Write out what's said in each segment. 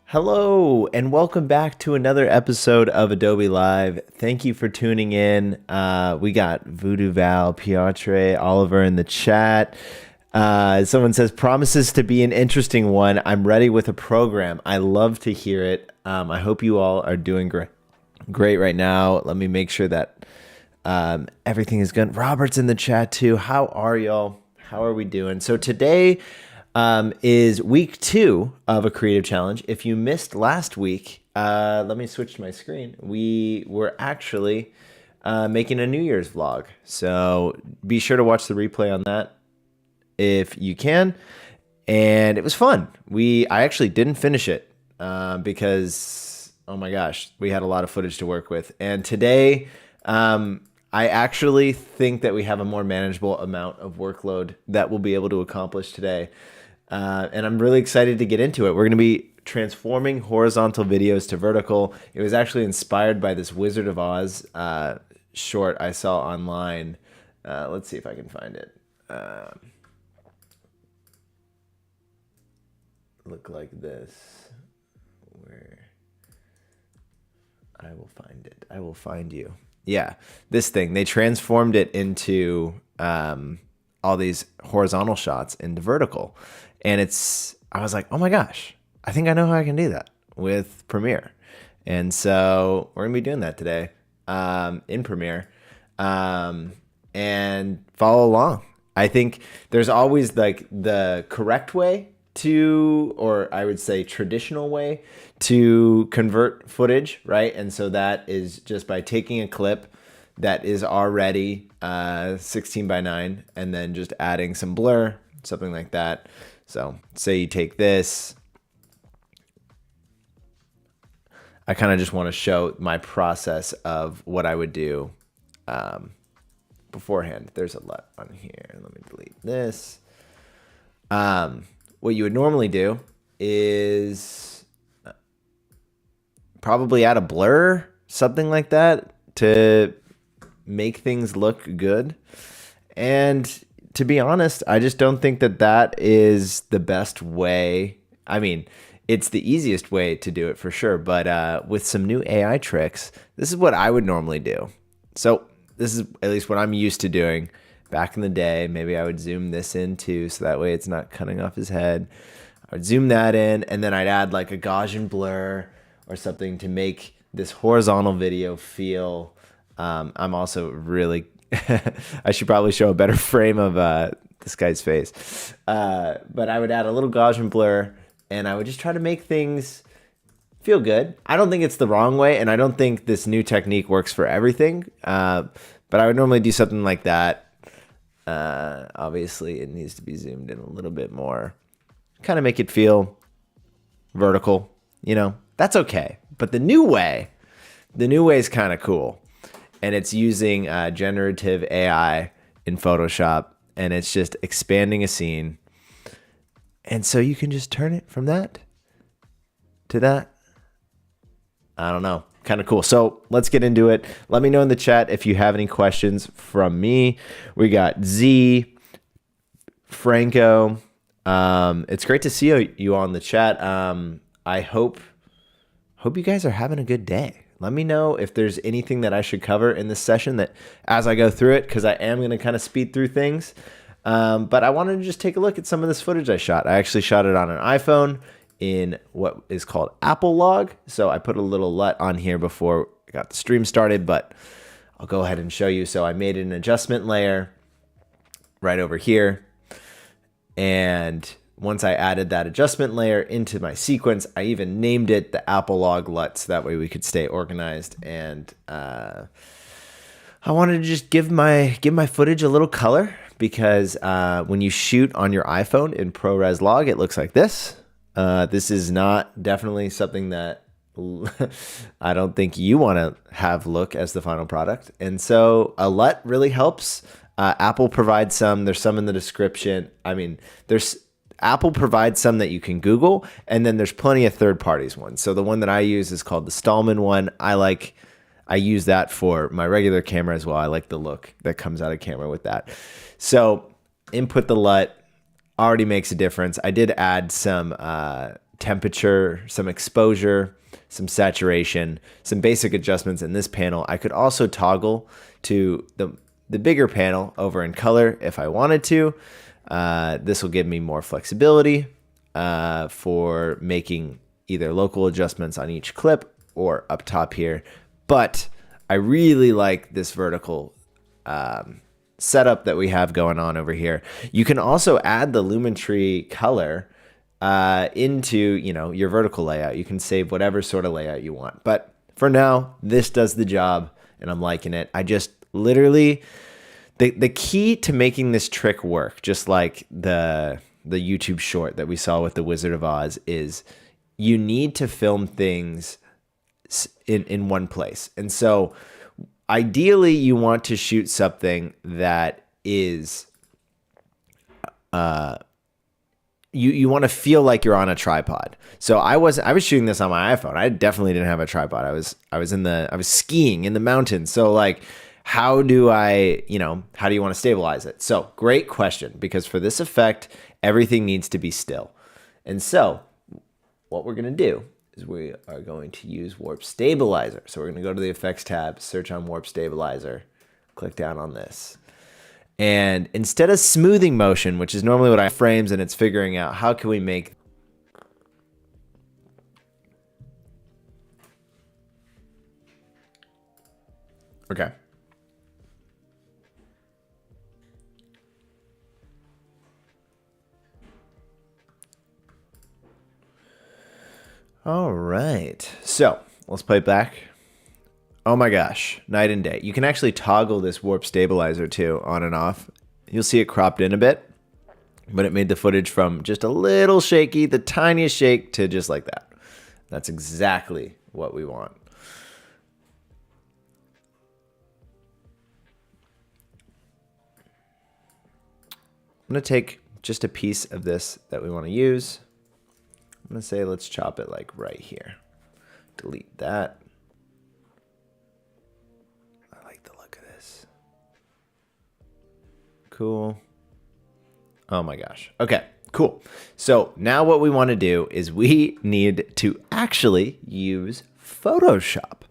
Hello, and welcome back to another episode of Adobe Live. Thank you for tuning in. We got Voodoo Val, Piatre, Oliver in the chat. Someone says, promises to be an interesting one. I'm ready with a program. I love to hear it. I hope you all are doing great right now. Let me make sure that everything is good. Robert's in the chat too. How are y'all? How are we doing? So today is week 2 of a creative challenge. If you missed last week, let me switch to my screen. We were actually making a New Year's vlog. So be sure to watch the replay on that if you can. And it was fun. I actually didn't finish it because, oh my gosh, we had a lot of footage to work with. And today, I actually think that we have a more manageable amount of workload that we'll be able to accomplish today. And I'm really excited to get into it. We're going to be transforming horizontal videos to vertical. It was actually inspired by this Wizard of Oz short I saw online. Let's see if I can find it. Look like this. Where I will find it. I will find you. Yeah, this thing. They transformed it into all these horizontal shots into vertical. And I was like, oh my gosh, I think I know how I can do that with Premiere. And so we're gonna be doing that today in Premiere, and follow along. I think there's always like the correct way to, or I would say traditional way to convert footage, right? And so that is just by taking a clip that is already 16:9 and then just adding some blur, something like that. So say you take this, I kind of just want to show my process of what I would do beforehand. There's a lot on here. Let me delete this. What you would normally do is probably add a blur, something like that, to make things look good. And to be honest, I just don't think that that is the best way. I mean, it's the easiest way to do it for sure, but with some new AI tricks, this is what I would normally do. So this is at least what I'm used to doing. Back in the day, maybe I would zoom this in too, so that way it's not cutting off his head. I would zoom that in, and then I'd add like a Gaussian blur or something to make this horizontal video feel. I'm also really I should probably show a better frame of this guy's face. But I would add a little Gaussian blur, and I would just try to make things feel good. I don't think it's the wrong way, and I don't think this new technique works for everything. But I would normally do something like that. Obviously, it needs to be zoomed in a little bit more. Kind of make it feel vertical, That's okay. But the new way is kind of cool. And it's using generative AI in Photoshop, and it's just expanding a scene. And so you can just turn it from that to that. I don't know. Kind of cool. So let's get into it. Let me know in the chat if you have any questions from me. We got Z, Franco. It's great to see you on the chat. I hope you guys are having a good day. Let me know if there's anything that I should cover in this session that as I go through it, because I am going to kind of speed through things. But I wanted to just take a look at some of this footage I shot. I actually shot it on an iPhone in what is called Apple Log. So I put a little LUT on here before I got the stream started, but I'll go ahead and show you. So I made an adjustment layer right over here. And once I added that adjustment layer into my sequence, I even named it the Apple Log LUT, so that way we could stay organized. And I wanted to just give my footage a little color, because when you shoot on your iPhone in ProRes Log, it looks like this. This is not definitely something that I don't think you want to have look as the final product. And so a LUT really helps. Apple provides some. There's some in the description. I mean, Apple provides some that you can Google, and then there's plenty of third parties ones. So the one that I use is called the Stallman one. I use that for my regular camera as well. I like the look that comes out of camera with that. So input the LUT already makes a difference. I did add some temperature, some exposure, some saturation, some basic adjustments in this panel. I could also toggle to the bigger panel over in color if I wanted to. This will give me more flexibility for making either local adjustments on each clip or up top here. But I really like this vertical setup that we have going on over here. You can also add the Lumetri color into, you know, your vertical layout. You can save whatever sort of layout you want. But for now, this does the job and I'm liking it. I just literally, the key to making this trick work, just like the YouTube short that we saw with the Wizard of Oz, is you need to film things in one place. And so ideally you want to shoot something that is you want to feel like you're on a tripod. So I was shooting this on my iPhone. I definitely didn't have a tripod. I was skiing in the mountains. So like, how do you want to stabilize it? So great question, because for this effect, everything needs to be still. And so what we're going to do is we are going to use Warp Stabilizer. So we're going to go to the Effects tab, search on Warp Stabilizer, click down on this. And instead of smoothing motion, which is normally what I frames, and it's figuring out how can we make okay. All right, so let's play it back. Oh my gosh, night and day. You can actually toggle this Warp Stabilizer too, on and off. You'll see it cropped in a bit, but it made the footage from just a little shaky, the tiniest shake, to just like that. That's exactly what we want. I'm gonna take just a piece of this that we want to use. I'm gonna say let's chop it like right here. Delete that. I like the look of this. Cool. Oh my gosh. Okay, cool. So now what we want to do is we need to actually use Photoshop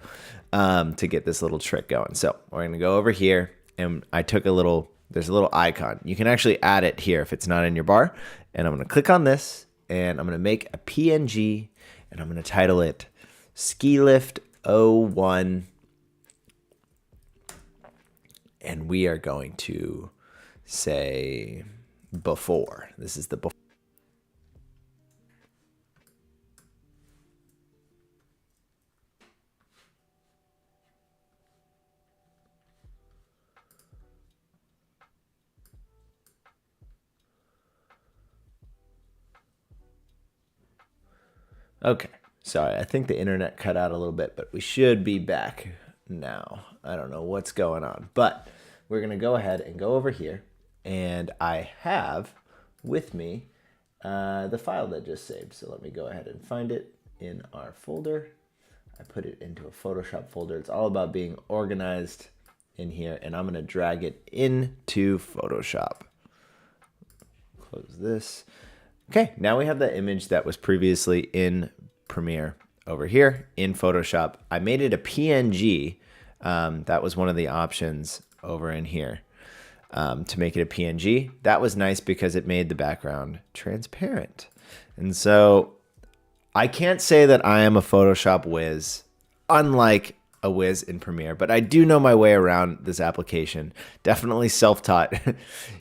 to get this little trick going. So we're gonna go over here, and I took there's a little icon. You can actually add it here if it's not in your bar. And I'm gonna click on this, and I'm gonna make a PNG, and I'm gonna title it Ski Lift 01. And we are going to say before. This is the before. Okay, sorry, I think the internet cut out a little bit, but we should be back now. I don't know what's going on, but we're gonna go ahead and go over here, and I have with me the file that just saved. So let me go ahead and find it in our folder. I put it into a Photoshop folder. It's all about being organized in here, and I'm gonna drag it into Photoshop. Close this. Okay, now we have the image that was previously in Premiere over here in Photoshop. I made it a PNG. That was one of the options over in here to make it a PNG. That was nice because it made the background transparent. And so I can't say that I am a Photoshop whiz, unlike a whiz in Premiere, but I do know my way around this application. Definitely self-taught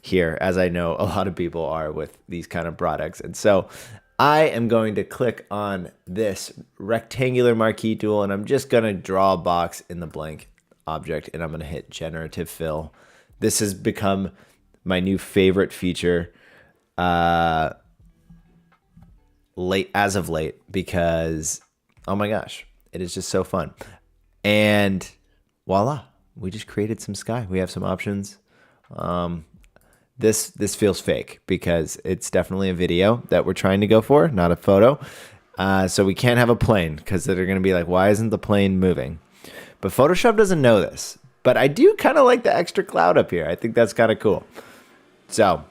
here, as I know a lot of people are with these kind of products. And so I am going to click on this rectangular marquee tool, and I'm just going to draw a box in the blank object, and I'm going to hit Generative Fill. This has become my new favorite feature as of late, because, oh my gosh, it is just so fun. And voila, we just created some sky. We have some options. This feels fake because it's definitely a video that we're trying to go for, not a photo. So we can't have a plane because they're going to be like, why isn't the plane moving? But Photoshop doesn't know this. But I do kind of like the extra cloud up here. I think that's kind of cool. So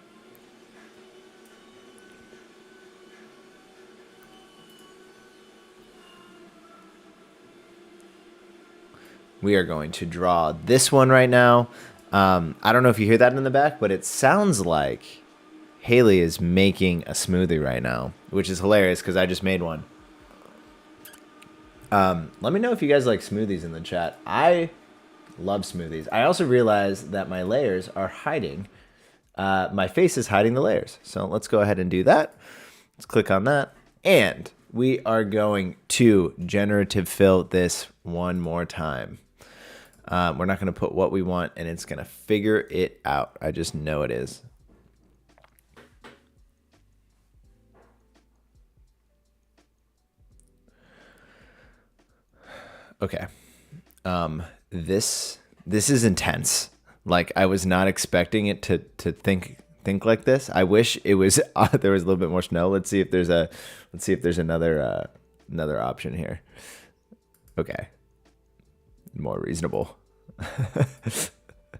We are going to draw this one right now. I don't know if you hear that in the back, but it sounds like Haley is making a smoothie right now, which is hilarious because I just made one. Let me know if you guys like smoothies in the chat. I love smoothies. I also realized that my layers are hiding. My face is hiding the layers. So let's go ahead and do that. Let's click on that. And we are going to generative fill this one more time. We're not going to put what we want, and it's going to figure it out. I just know it is. Okay. This is intense. Like, I was not expecting it to think like this. I wish it was there was a little bit more snow. Let's see if there's another option here. Okay. More reasonable.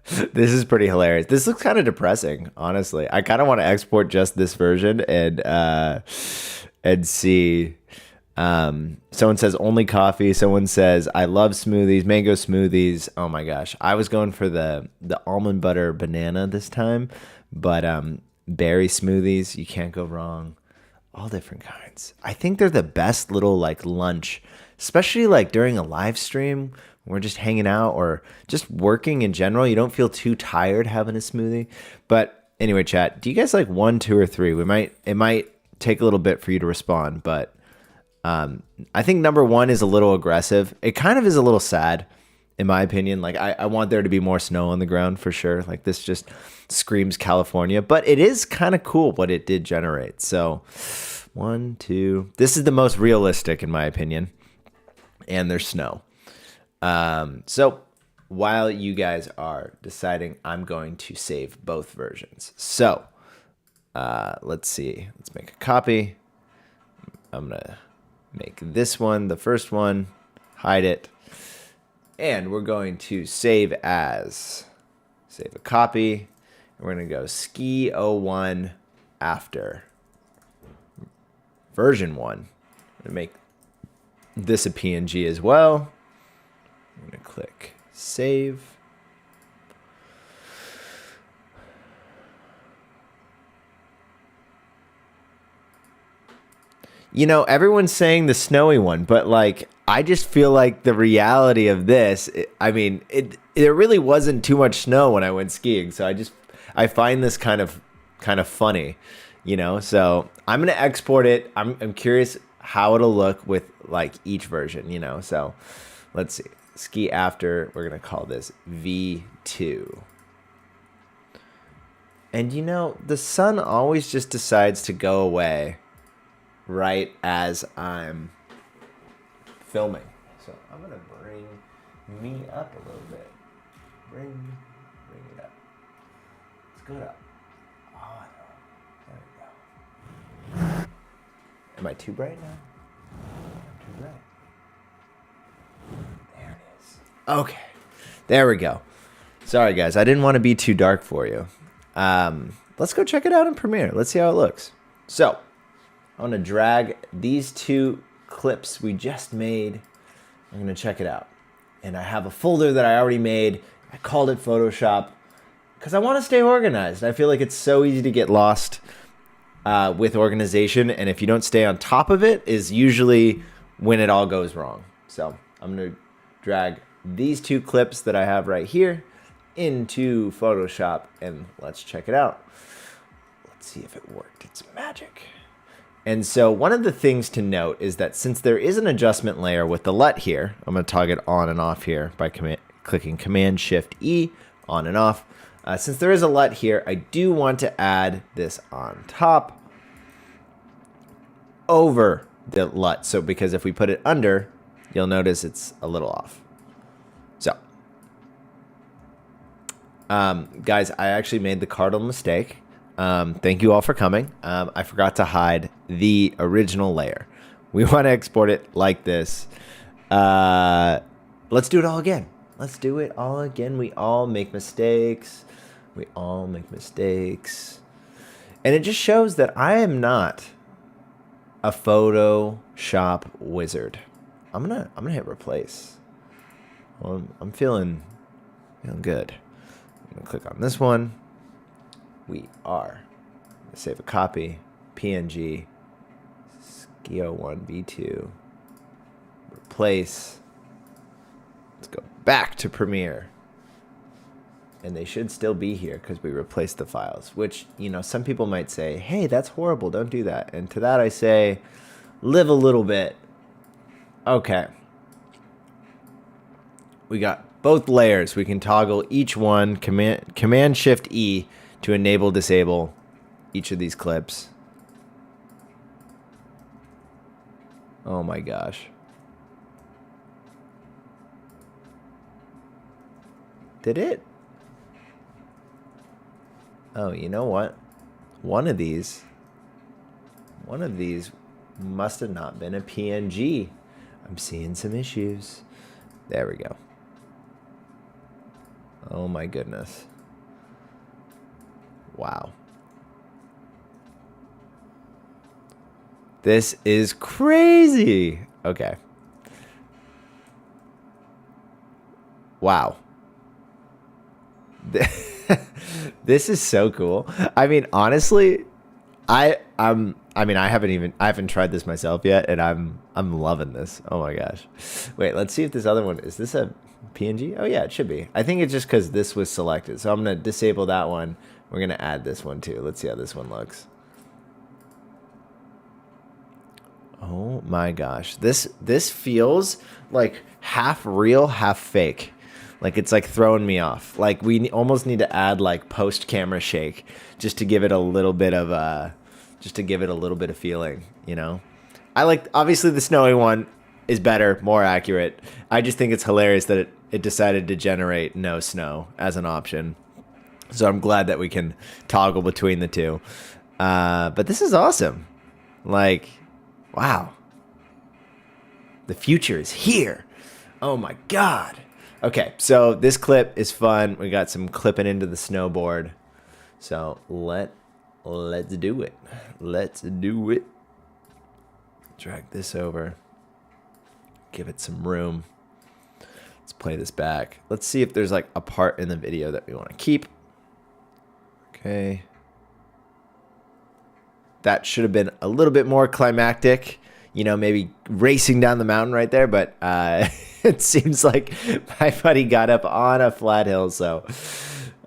This is pretty hilarious. This looks kind of depressing, honestly. I kind of want to export just this version and see. Someone says only coffee. Someone says I love smoothies, mango smoothies. Oh my gosh. I was going for the almond butter banana this time, but berry smoothies, you can't go wrong. All different kinds. I think they're the best little like lunch, especially like during a live stream. We're just hanging out or just working in general. You don't feel too tired having a smoothie. But anyway, chat, do you guys like 1, 2, or 3? It might take a little bit for you to respond, but I think number 1 is a little aggressive. It kind of is a little sad, in my opinion. Like I want there to be more snow on the ground for sure. Like this just screams California, but it is kind of cool what it did generate. So 1, 2, this is the most realistic in my opinion. And there's snow. So while you guys are deciding, I'm going to save both versions. So let's see. Let's make a copy. I'm going to make this one, the first one, hide it. And we're going to save as, save a copy. And we're going to go ski 01 after version 1. I'm going to make this a PNG as well. I'm going to click save. You know, everyone's saying the snowy one, but like, I just feel like the reality of this, there really wasn't too much snow when I went skiing. So I find this kind of funny, you know, so I'm going to export it. I'm curious how it'll look with like each version, you know, so let's see. Ski after, we're going to call this V2. And you know, the sun always just decides to go away right as I'm filming. So I'm going to bring me up a little bit. Bring it up. Let's go up. Oh, there we go. Am I too bright now? Too bright. There it is. Okay. There we go. Sorry, guys. I didn't want to be too dark for you. Let's go check it out in Premiere. Let's see how it looks. So I'm going to drag these 2 clips we just made. I'm going to check it out. And I have a folder that I already made. I called it Photoshop because I want to stay organized. I feel like it's so easy to get lost with organization. And if you don't stay on top of it is usually when it all goes wrong. So I'm going to drag these 2 clips that I have right here into Photoshop and let's check it out. Let's see if it worked. It's magic. And so one of the things to note is that since there is an adjustment layer with the LUT here, I'm going to toggle it on and off here by clicking Command-Shift-E, on and off. Since there is a LUT here, I do want to add this on top over the LUT. So because if we put it under, you'll notice it's a little off. So, guys, I actually made the cardinal mistake. Thank you all for coming. I forgot to hide the original layer. We want to export it like this. Let's do it all again. Let's do it all again. We all make mistakes. We all make mistakes. And it just shows that I am not a Photoshop wizard. I'm gonna hit replace. Well, I'm feeling good. I'm gonna click on this one. We are. Save a copy. PNG. Skio1 V2. Replace. Let's go back to Premiere. And they should still be here because we replaced the files, which, you know, some people might say, hey, that's horrible, don't do that. And to that I say, live a little bit. Okay. We got both layers. We can toggle each one, Command Shift E to enable, disable each of these clips. Oh my gosh. Did it? Oh, you know what? One of these must have not been a PNG. I'm seeing some issues. There we go. Oh my goodness. Wow. This is crazy. Okay. Wow. This is so cool. I mean, honestly, I haven't tried this myself yet, and I'm loving this. Oh my gosh. Wait, let's see if this other one is this a PNG? Oh yeah, it should be. I think it's just because this was selected. So I'm gonna disable that one. We're gonna add this one too. Let's see how this one looks. Oh my gosh. This feels like half real, half fake. Like it's like throwing me off. Like we almost need to add like post camera shake just to give it a little bit of feeling, you know? I like, obviously the snowy one is better, more accurate. I just think it's hilarious that it decided to generate no snow as an option. So I'm glad that we can toggle between the two. But this is awesome. Like, wow. The future is here. Oh my God. Okay, so this clip is fun. We got some clipping into the snowboard. So let's do it. Let's do it. Drag this over. Give it some room. Let's play this back. Let's see if there's like a part in the video that we want to keep. Okay. That should have been a little bit more climactic. You know, maybe racing down the mountain right there, but it seems like my buddy got up on a flat hill, so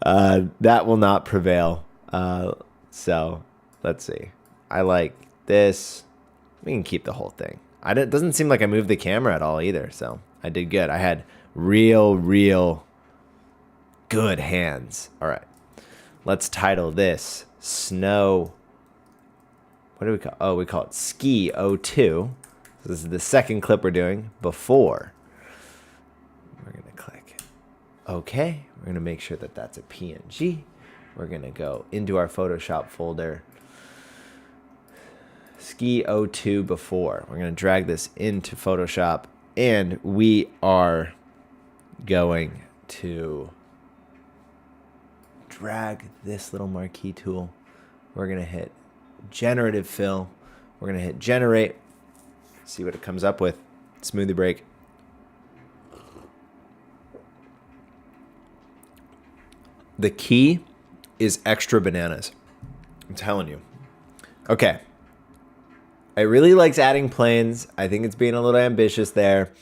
that will not prevail. So let's see. I like this. We can keep the whole thing. It doesn't seem like I moved the camera at all either, so I did good. I had real good hands. All right. Let's title this Snow. What do we call? Oh, we call it Ski 02. So this is the second clip we're doing before. We're going to click OK. We're going to make sure that that's a PNG. We're going to go into our Photoshop folder. Ski 02 before. We're going to drag this into Photoshop. And we are going to drag this little marquee tool. We're going to hit Generative Fill. We're going to hit Generate. See what it comes up with. Smoothie break. The key is extra bananas. I'm telling you. Okay. I really likes adding planes. I think it's being a little ambitious there.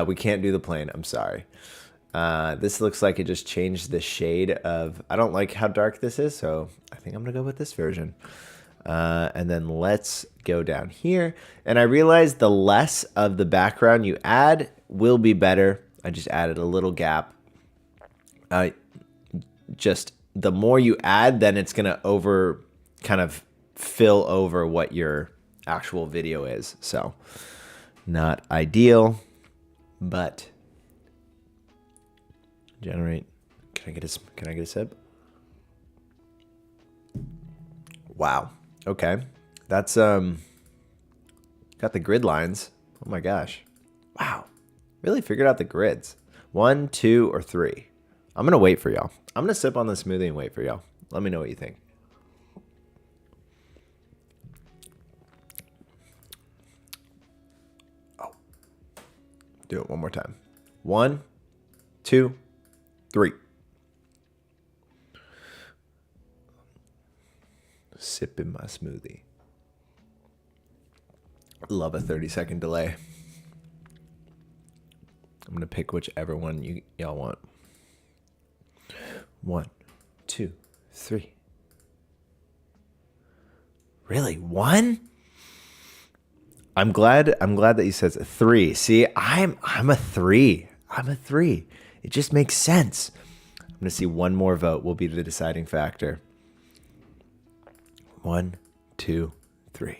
We can't do the plane. I'm sorry. This looks like it just changed the shade of... I don't like how dark this is, so I think I'm going to go with this version. And then let's go down here. And I realized the less of the background you add will be better. I just added a little gap. Just the more you add, then it's going to kind of fill over what your actual video is. So not ideal, but generate. Can I get a sip? Wow. Okay. That's got the grid lines. Oh my gosh. Wow. Really figured out the grids. 1, 2, or 3. I'm gonna wait for y'all. I'm gonna sip on the smoothie and wait for y'all. Let me know what you think. Oh. Do it one more time. 1, 2, 3. Sipping my smoothie. Love a 30-second delay. I'm going to pick whichever one y'all want. 1, 2, 3. Really? 1? I'm glad that you said 3. See, I'm a 3. I'm a 3. It just makes sense. I'm going to see one more vote will be the deciding factor. 1, 2, 3.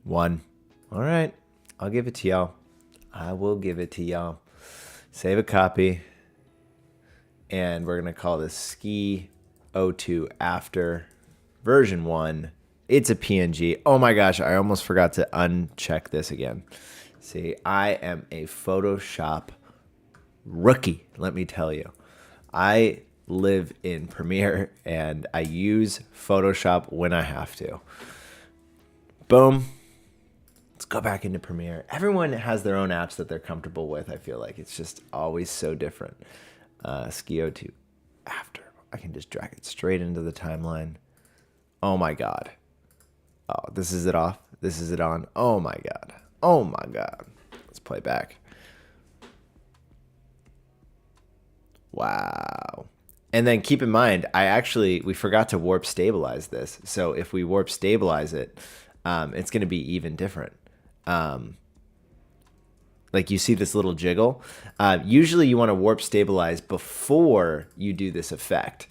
1. All right. I'll give it to y'all. I will give it to y'all. Save a copy. And we're going to call this Ski 02 After version 1. It's a PNG. Oh my gosh, I almost forgot to uncheck this again. See, I am a Photoshop rookie, let me tell you. I live in Premiere and I use Photoshop when I have to. Boom. Let's go back into Premiere. Everyone has their own apps that they're comfortable with. I feel like it's just always so different. Ski 02 After. I can just drag it straight into the timeline. Oh my God. Oh, this is it off. This is it on. Oh my God. Oh my God. Let's play back. Wow. And then keep in mind, we forgot to warp stabilize this. So if we warp stabilize it, it's going to be even different. Like you see this little jiggle. Usually you want to warp stabilize before you do this effect,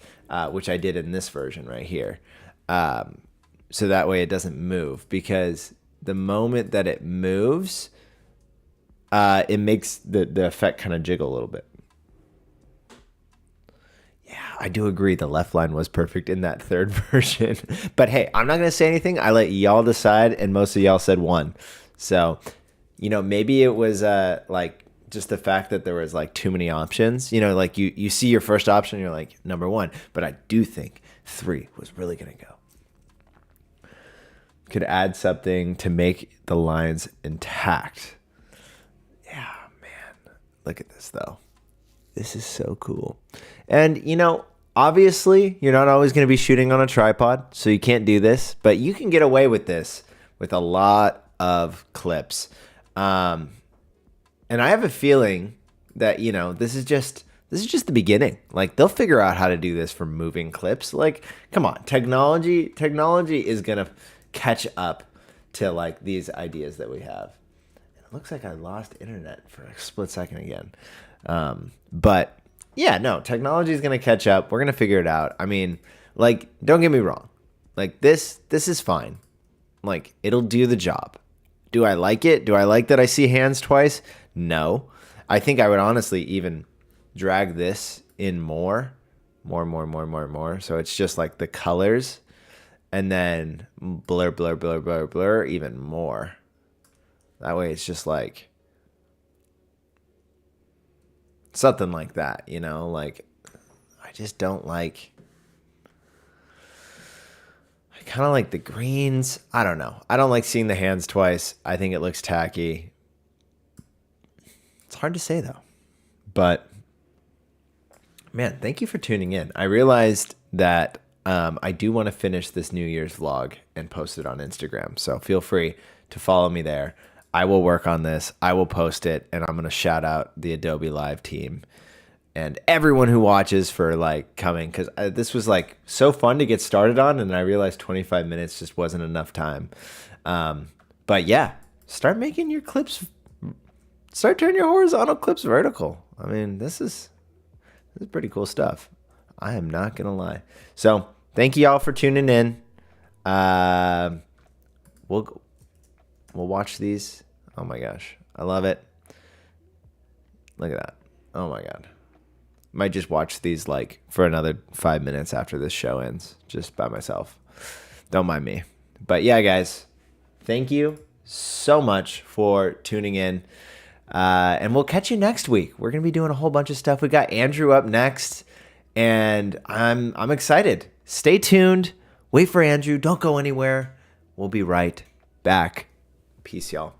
which I did in this version right here. So that way it doesn't move, because the moment that it moves, it makes the effect kind of jiggle a little bit. Yeah, I do agree. The left line was perfect in that third version. But hey, I'm not going to say anything. I let y'all decide, and most of y'all said 1. So, maybe it was like just the fact that there was like too many options. Like you see your first option, you're like, number 1. But I do think 3 was really going to go. Could add something to make the lines intact. Yeah, man. Look at this, though. This is so cool. And, obviously, you're not always going to be shooting on a tripod, so you can't do this. But you can get away with this with a lot of clips. And I have a feeling that, this is just the beginning. Like, they'll figure out how to do this for moving clips. Like, come on. Technology is going to catch up to like these ideas that we have. It looks like I lost internet for a split second again. But yeah, no, technology is going to catch up. We're going to figure it out. I mean, like, don't get me wrong. Like this is fine. Like, it'll do the job. Do I like it? Do I like that I see hands twice? No. I think I would honestly even drag this in more. So it's just like the colors. And then blur even more. That way it's just like something like that, like I just don't like, I kind of like the greens. I don't know. I don't like seeing the hands twice. I think it looks tacky. It's hard to say though. But man, thank you for tuning in. I realized that I do want to finish this New Year's vlog and post it on Instagram. So feel free to follow me there. I will work on this. I will post it. And I'm going to shout out the Adobe Live team and everyone who watches for like coming. Because this was like so fun to get started on. And I realized 25 minutes just wasn't enough time. But yeah, start making your clips. Start turning your horizontal clips vertical. I mean, this is pretty cool stuff. I am not going to lie. So thank you all for tuning in. We'll watch these. Oh my gosh. I love it. Look at that. Oh my God. Might just watch these like for another 5 minutes after this show ends, just by myself. Don't mind me. But yeah, guys, thank you so much for tuning in. And we'll catch you next week. We're going to be doing a whole bunch of stuff. We got Andrew up next. And I'm excited. Stay tuned. Wait for Andrew. Don't go anywhere. We'll be right back. Peace, y'all.